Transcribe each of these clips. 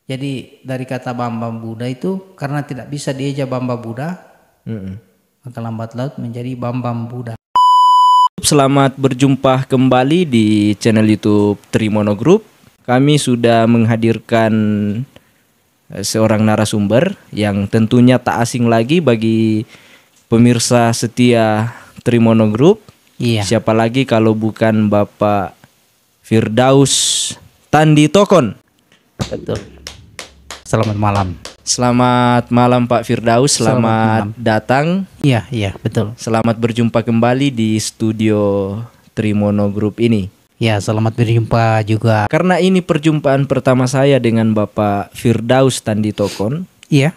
Jadi dari kata Bambang Buddha itu karena tidak bisa dieja Bamba Buddha, maka lambat laut menjadi Bambang Buddha. Selamat berjumpa kembali di channel YouTube Trimono Group. Kami sudah menghadirkan seorang narasumber yang tentunya tak asing lagi bagi pemirsa setia Trimono Group. Iya. Siapa lagi kalau bukan Bapak Firdaus Tandi Tokon. Betul. Selamat malam. Selamat malam Pak Firdaus, selamat datang. Iya, betul. Selamat berjumpa kembali di studio Trimono Group ini. Ya, selamat berjumpa juga. Karena ini perjumpaan pertama saya dengan Bapak Firdaus Tandi Tokon, Iya.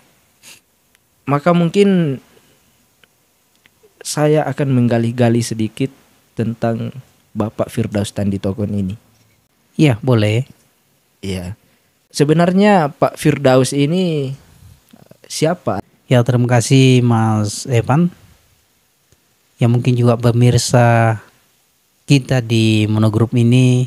maka mungkin saya akan menggali-gali sedikit tentang Bapak Firdaus Tandi Tokon ini. Iya, boleh. Iya. Sebenarnya Pak Firdaus ini siapa? Ya, terima kasih Mas Evan. Ya, mungkin juga pemirsa kita di Monogroup ini,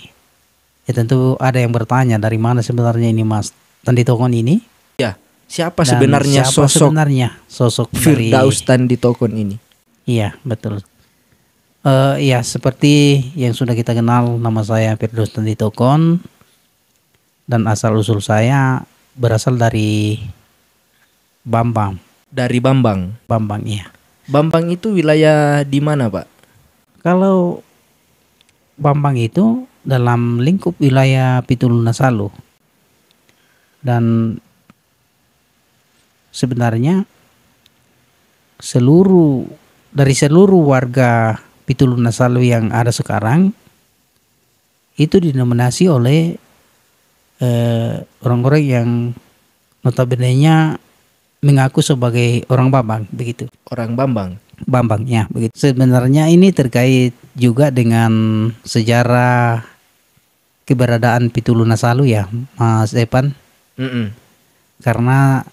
ya tentu ada yang bertanya dari mana sebenarnya ini Mas Tandi Tokon ini. Ya, siapa Dan sebenarnya siapa sosok Firdaus Tandi Tokon ini? Iya, betul. Ya, seperti yang sudah kita kenal, nama saya Firdaus Tandi Tokon dan asal usul saya berasal dari Bambang. Dari Bambang. Bambang, iya. Bambang itu wilayah di mana, Pak? Kalau Bambang itu dalam lingkup wilayah Pitulunasalu. Dan sebenarnya dari seluruh warga Pitulunasalu yang ada sekarang itu dinominasi oleh orang-orang yang notabene-nya mengaku sebagai orang Bambang, begitu. Orang Bambang. Bambang, ya, begitu. Sebenarnya ini terkait juga dengan sejarah keberadaan Pitulunasalu ya, Mas Evan. Karena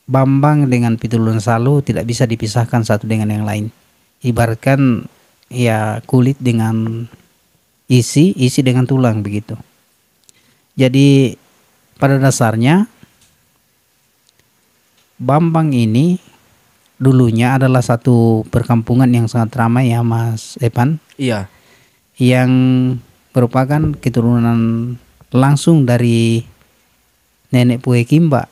Bambang dengan Pitulunasalu tidak bisa dipisahkan satu dengan yang lain. Ibaratkan ya kulit dengan isi dengan tulang, begitu. Jadi pada dasarnya Bambang ini dulunya adalah satu perkampungan yang sangat ramai ya Mas Evan. Iya. Yang merupakan keturunan langsung dari Nenek Pukimba.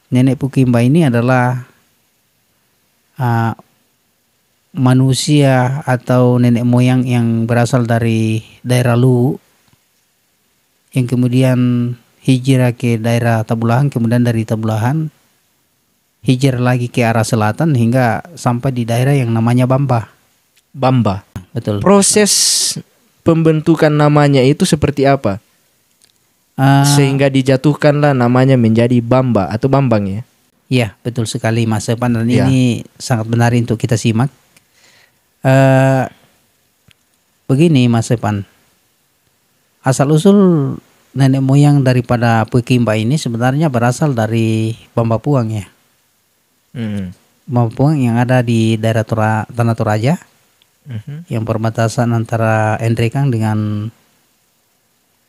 Nenek Pukimba ini adalah manusia atau nenek moyang yang berasal dari daerah Luwu, yang kemudian hijrah ke daerah Tabulahan, kemudian dari Tabulahan hijrah lagi ke arah selatan hingga sampai di daerah yang namanya Bamba. Bamba. Betul. Proses pembentukan namanya itu seperti apa? Sehingga dijatuhkanlah namanya menjadi Bamba atau Bambang ya? Iya, betul sekali Mas Evan, dan Ya. ini sangat benar untuk kita simak. Begini Mas Evan, asal-usul nenek moyang daripada Pukimba ini sebenarnya berasal dari Bamba Puang ya. Bamba Puang yang ada di daerah Tanah Toraja, yang perbatasan antara Endrekang dengan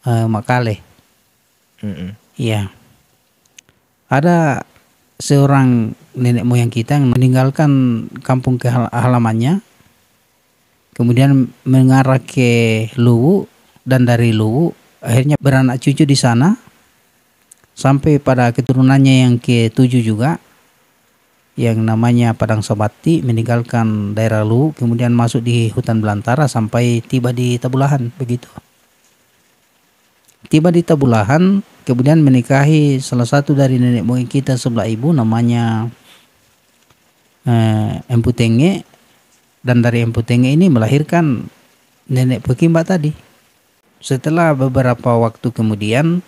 Makale. Iya. Ada seorang nenek moyang kita yang meninggalkan kampung halamannya, kemudian mengarah ke Luwu, dan dari Luwu akhirnya beranak cucu di sana sampai pada keturunannya yang ke-7 juga, yang namanya Padang Sabati, meninggalkan daerah Luwu kemudian masuk di hutan belantara sampai tiba di Tabulahan, begitu. Tiba di Tabulahan kemudian menikahi salah satu dari nenek moyang kita sebelah ibu, namanya Empu Tenge, dan dari Empu Tenge ini melahirkan nenek Pukimba tadi. Setelah beberapa waktu kemudian,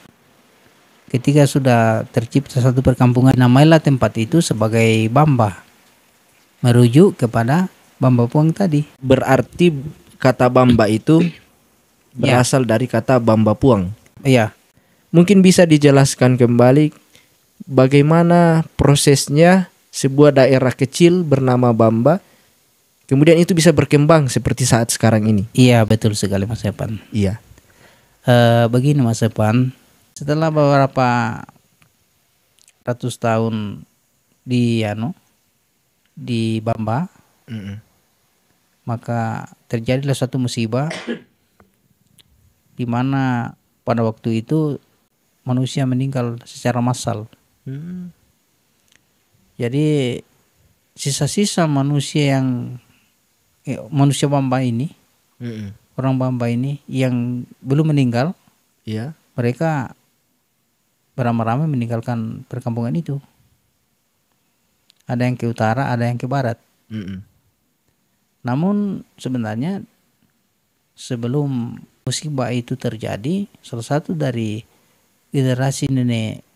ketika sudah tercipta satu perkampungan, namailah tempat itu sebagai Bamba, merujuk kepada Bamba Puang tadi. Berarti kata Bamba itu berasal dari kata Bamba Puang. Iya. Mungkin bisa dijelaskan kembali bagaimana prosesnya sebuah daerah kecil bernama Bamba kemudian itu bisa berkembang seperti saat sekarang ini. Iya, betul sekali Mas Evan. Iya. Begini Mas Evan, Setelah beberapa ratus tahun di di Bamba, maka terjadilah suatu musibah di mana pada waktu itu manusia meninggal secara massal. Jadi sisa-sisa manusia manusia Bamba ini, orang Bamba ini yang belum meninggal, Iya. mereka beramai-ramai meninggalkan perkampungan itu. Ada yang ke utara, ada yang ke barat. Namun sebenarnya sebelum musibah itu terjadi, salah satu dari generasi nenek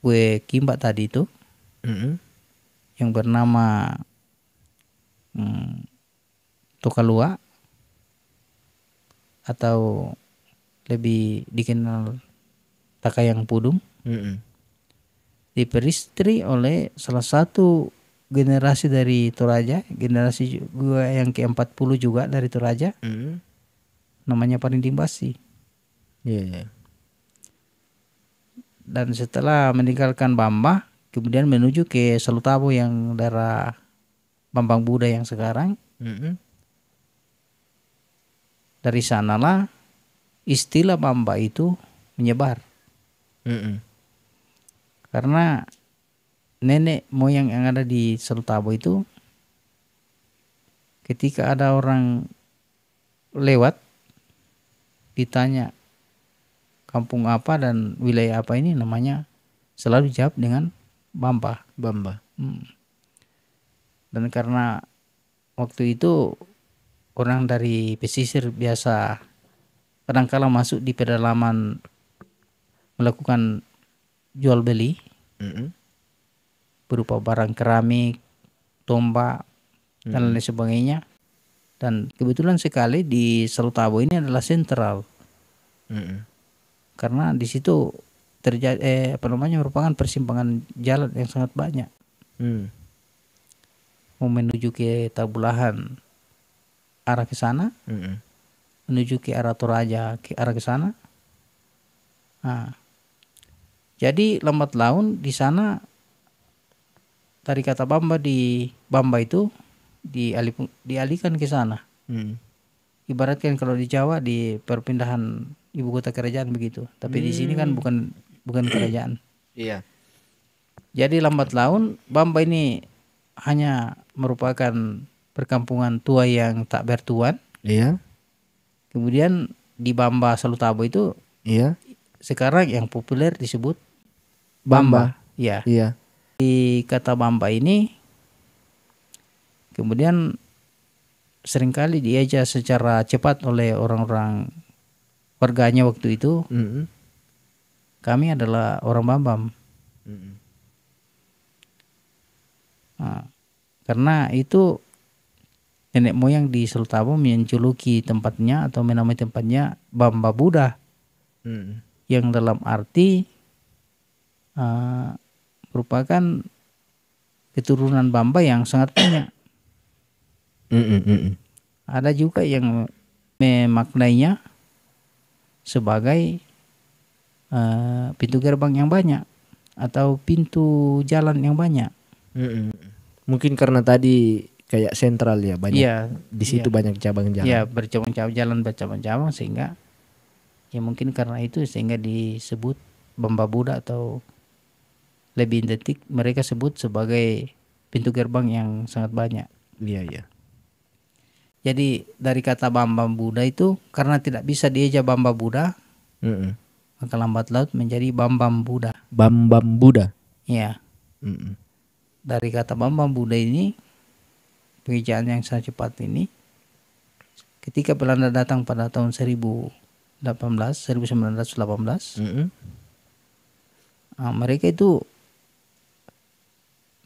Pue Kimba tadi itu yang bernama Tokalua atau lebih dikenal Takayang Pudung, diperistri oleh salah satu generasi dari Toraja, generasi juga yang ke-40 juga dari Toraja, namanya Parinding Basi. Iya. Dan setelah meninggalkan Bamba, kemudian menuju ke Salutabo yang daerah Bambang Buddha yang sekarang. Dari sanalah istilah Bamba itu menyebar. Karena nenek moyang yang ada di Salutabo itu, ketika ada orang lewat ditanya kampung apa dan wilayah apa ini namanya, selalu dijawab dengan Bamba. Dan karena waktu itu orang dari pesisir biasa kadangkala masuk di pedalaman melakukan jual beli berupa barang keramik, tombak, dan lain sebagainya. Dan kebetulan sekali di Salutabo ini adalah sentral, karena di situ terjadi merupakan persimpangan jalan yang sangat banyak. Mau menuju ke Tabulahan arah ke sana, menuju ke arah Toraja ke arah ke sana. Nah, jadi lambat laun di sana dari kata Bamba itu dialihkan ke sana. Ibaratkan kalau di Jawa di perpindahan ibu kota kerajaan begitu, tapi di sini kan bukan kerajaan. Iya. Jadi lambat laun Bamba ini hanya merupakan perkampungan tua yang tak bertuan. Iya. Kemudian di Bamba Salutabo itu, Iya. sekarang yang populer disebut Bamba. Ya. Iya. Di kata Bamba ini kemudian seringkali diajak secara cepat oleh orang-orang warganya waktu itu. Kami adalah orang Bambam. Nah, karena itu nenek moyang di Salutabo menjuluki tempatnya atau menamai tempatnya Bamba Buddha, yang dalam arti merupakan keturunan Bamba yang sangat banyak. Ada juga yang memaknainya sebagai pintu gerbang yang banyak atau pintu jalan yang banyak. Mungkin karena tadi kayak sentral ya, banyak. Iya, di situ banyak cabang jalan. Iya, bercabang-cabang sehingga ya mungkin karena itu sehingga disebut Bamba Buddha, atau lebih identik mereka sebut sebagai pintu gerbang yang sangat banyak. Iya. Jadi dari kata Bamba Buddha itu karena tidak bisa dieja Bamba Buddha, maka lambat laut menjadi Bambam Buddha. Bambam Buddha. Ya. Dari kata Bambam Buddha ini, pengejaan yang sangat cepat ini, ketika Belanda datang pada tahun 1918, mereka itu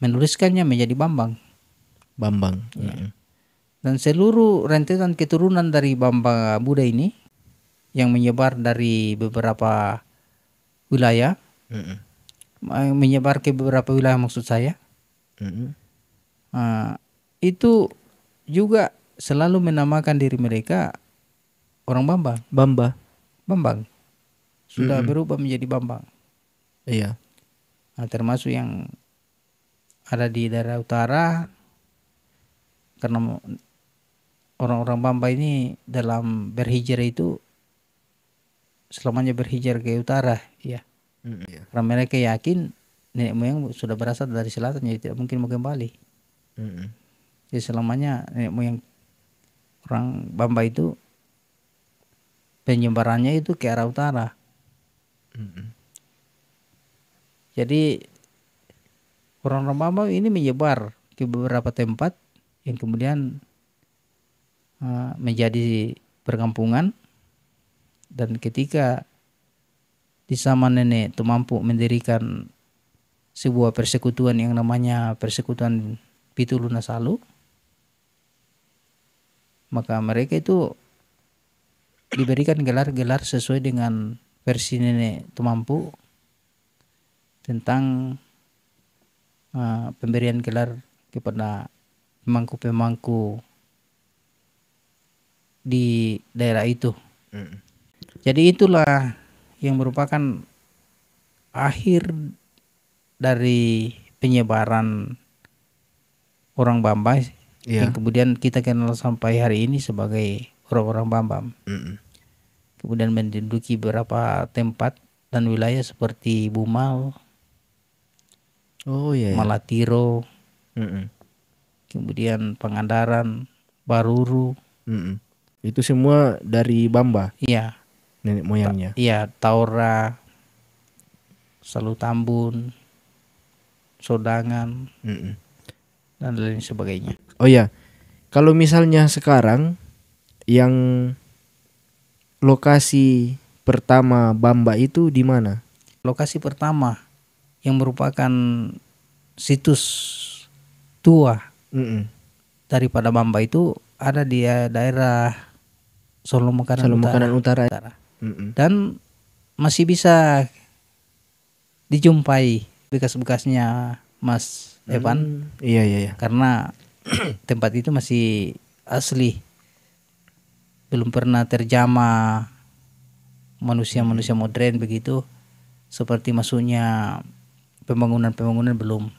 menuliskannya menjadi Bambang. Ya. Dan seluruh rentetan keturunan dari Bamba Buddha ini yang menyebar dari beberapa wilayah, menyebar ke beberapa wilayah maksud saya, itu juga selalu menamakan diri mereka orang Bambang. sudah berubah menjadi Bambang. Iya. Nah, termasuk yang ada di daerah utara, karena orang-orang Bamba ini dalam berhijrah itu selamanya berhijrah ke utara, ya. Iya. Karena mereka yakin nenek moyang sudah berasal dari selatan, jadi tidak mungkin mau kembali. Jadi selamanya nenek moyang orang Bamba itu penyebarannya itu ke arah utara. Jadi orang-orang Bamba ini menyebar ke beberapa tempat yang kemudian menjadi perkampungan. Dan ketika di zaman nenek Tumampu mendirikan sebuah persekutuan yang namanya Persekutuan Pitu Lunasalu, maka mereka itu diberikan gelar-gelar sesuai dengan versi nenek Tumampu tentang pemberian gelar kepada pemangku-pemangku di daerah itu. Jadi itulah yang merupakan akhir dari penyebaran orang Bamba yang kemudian kita kenal sampai hari ini sebagai orang-orang Bambam. Kemudian menduduki beberapa tempat dan wilayah seperti Bumal, Malatiro, kemudian Pangandaran, Baruru. Itu semua dari Bamba. Iya. Nenek moyangnya. Iya, Taura, Salutambun, Sodangan, dan lain sebagainya. Oh ya, kalau misalnya sekarang yang lokasi pertama Bamba itu di mana? Lokasi pertama yang merupakan situs tua daripada Bamba itu ada di daerah Solo Makanan Utara. Dan masih bisa dijumpai bekas-bekasnya, Mas Evan. Iya. Karena tempat itu masih asli, belum pernah terjamah manusia-manusia modern begitu, seperti masuknya pembangunan belum.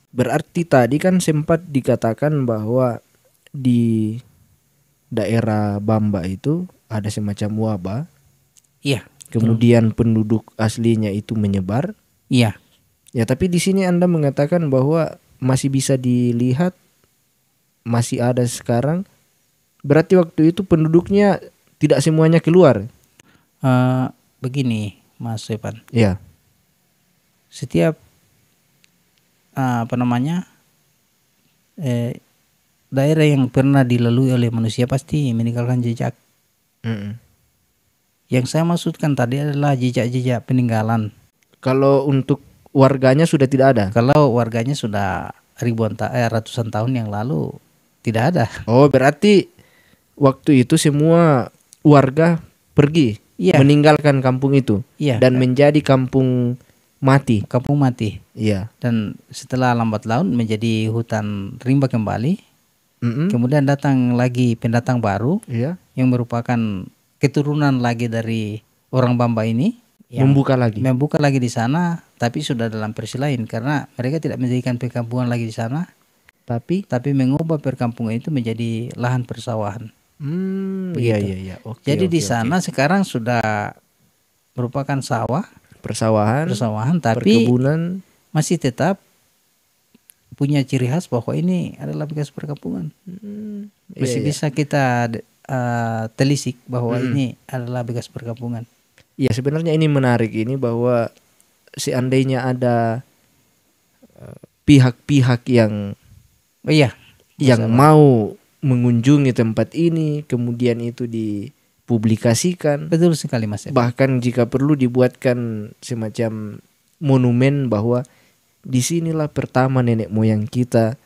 Berarti tadi kan sempat dikatakan bahwa di daerah Bamba itu ada semacam wabah. Iya. Kemudian penduduk aslinya itu menyebar. Iya. Ya, tapi di sini Anda mengatakan bahwa masih bisa dilihat, masih ada sekarang. Berarti waktu itu penduduknya tidak semuanya keluar. Begini, Mas Evan. Iya. Setiap daerah yang pernah dilalui oleh manusia pasti meninggalkan jejak. Yang saya maksudkan tadi adalah jejak-jejak peninggalan. Kalau untuk warganya sudah tidak ada. Kalau warganya sudah ratusan tahun yang lalu tidak ada. Oh, berarti waktu itu semua warga pergi, meninggalkan kampung itu, dan menjadi kampung mati. Kampung mati. Iya. Dan setelah lambat laun menjadi hutan rimba kembali. Kemudian datang lagi pendatang baru, yang merupakan keturunan lagi dari orang Bamba ini, yang membuka lagi di sana, tapi sudah dalam versi lain, karena mereka tidak mendirikan perkampungan lagi di sana, tapi mengubah perkampungan itu menjadi lahan persawahan. Iya. Jadi di sana sekarang sudah merupakan persawahan, tapi perkebunan, masih tetap punya ciri khas bahwa ini adalah bekas perkampungan. Masih bisa kita telisik bahwa ini adalah bekas perkampungan. Ya, sebenarnya ini menarik ini bahwa seandainya ada pihak-pihak yang mau mengunjungi tempat ini, kemudian itu dipublikasikan. Betul sekali, Mas. Bahkan jika perlu dibuatkan semacam monumen bahwa disinilah pertama nenek moyang kita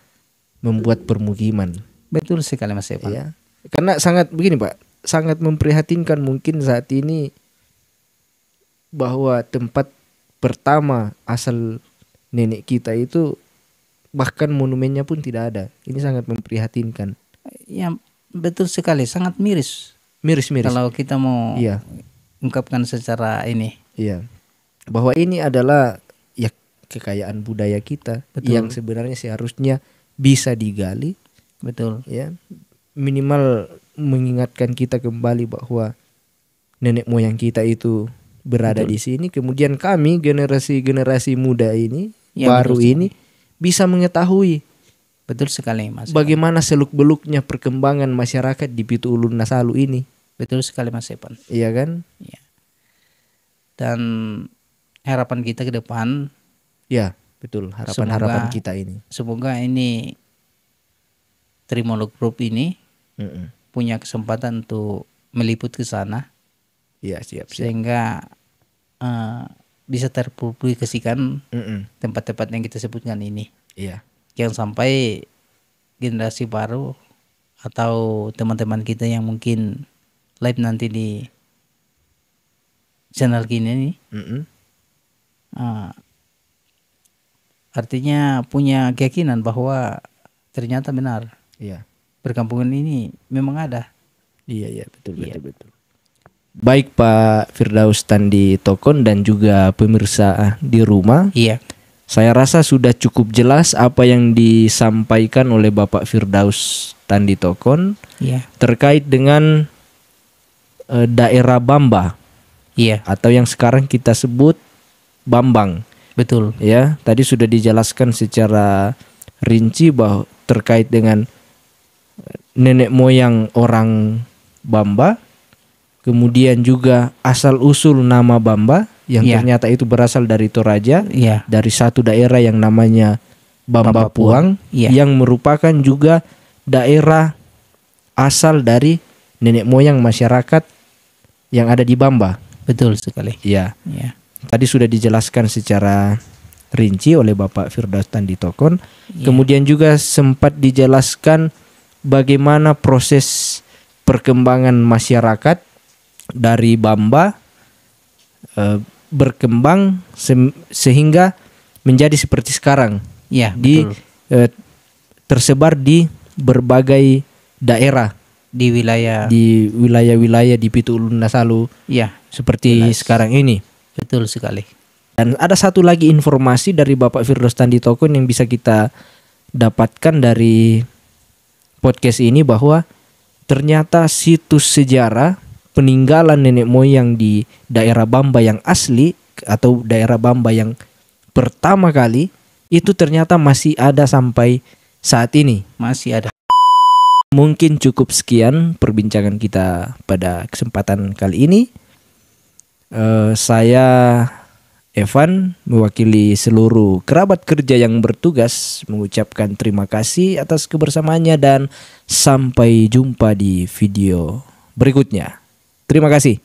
membuat permukiman. Betul sekali, Mas Evan. Ya. Karena sangat begini, Pak, sangat memprihatinkan mungkin saat ini bahwa tempat pertama asal nenek kita itu bahkan monumennya pun tidak ada. Ini sangat memprihatinkan. Ya, betul sekali, sangat miris. Miris. Kalau kita mau ungkapkan secara ini. Iya. Bahwa ini adalah ya kekayaan budaya kita. Betul. Yang sebenarnya seharusnya bisa digali. Betul. Ya, minimal mengingatkan kita kembali bahwa nenek moyang kita itu berada di sini. Kemudian kami generasi muda ini Ya, baru betul ini bisa mengetahui Betul sekali Mas. bagaimana seluk-beluknya perkembangan masyarakat di Pitu Ulun Nasalu ini. Betul sekali Mas Evan. Iya kan? Ya. Dan harapan kita ke depan, Ya, betul. Harapan-harapan Semoga- kita ini. semoga ini Trimolog Group ini Mm-mm. punya kesempatan untuk meliput ke sana Iya, siap. sehingga bisa terpublikasikan Mm-mm. tempat-tempat yang kita sebutkan ini. Iya. Jangan sampai generasi baru atau teman-teman kita yang mungkin live nanti di channel gini nih, Mm-mm. artinya punya keyakinan bahwa ternyata benar Iya. perkampungan ini memang ada. Iya, betul, Iya. betul. Baik Pak Firdaus Tandi Tokon dan juga pemirsa di rumah, Iya, saya rasa sudah cukup jelas apa yang disampaikan oleh Bapak Firdaus Tandi Tokon iya, terkait dengan daerah Bamba iya, atau yang sekarang kita sebut Bambang. betul. Ya, tadi sudah dijelaskan secara rinci bahwa terkait dengan nenek moyang orang Bamba, kemudian juga asal usul nama Bamba yang Iya. ternyata itu berasal dari Toraja, Iya, dari satu daerah yang namanya Bamba Bamba Puang. Puang, Iya. yang merupakan juga daerah asal dari nenek moyang masyarakat yang ada di Bamba. betul sekali. Ya, Iya, tadi sudah dijelaskan secara rinci oleh Bapak Firdaus Tandi Tokon. Iya. Kemudian juga sempat dijelaskan bagaimana proses perkembangan masyarakat dari Bamba berkembang sehingga menjadi seperti sekarang iya, di betul. tersebar di berbagai daerah Di wilayah, di wilayah-wilayah di Pitu Ulun Nasalu iya, seperti Jelas. sekarang ini. betul sekali. Dan ada satu lagi informasi dari Bapak Firdaus Tandi Tokon yang bisa kita dapatkan dari podcast ini, bahwa ternyata situs sejarah peninggalan nenek moyang di daerah Bamba yang asli atau daerah Bamba yang pertama kali itu ternyata masih ada sampai saat ini. Masih ada. Mungkin cukup sekian perbincangan kita pada kesempatan kali ini. Saya Evan mewakili seluruh kerabat kerja yang bertugas mengucapkan terima kasih atas kebersamaannya dan sampai jumpa di video berikutnya. Terima kasih.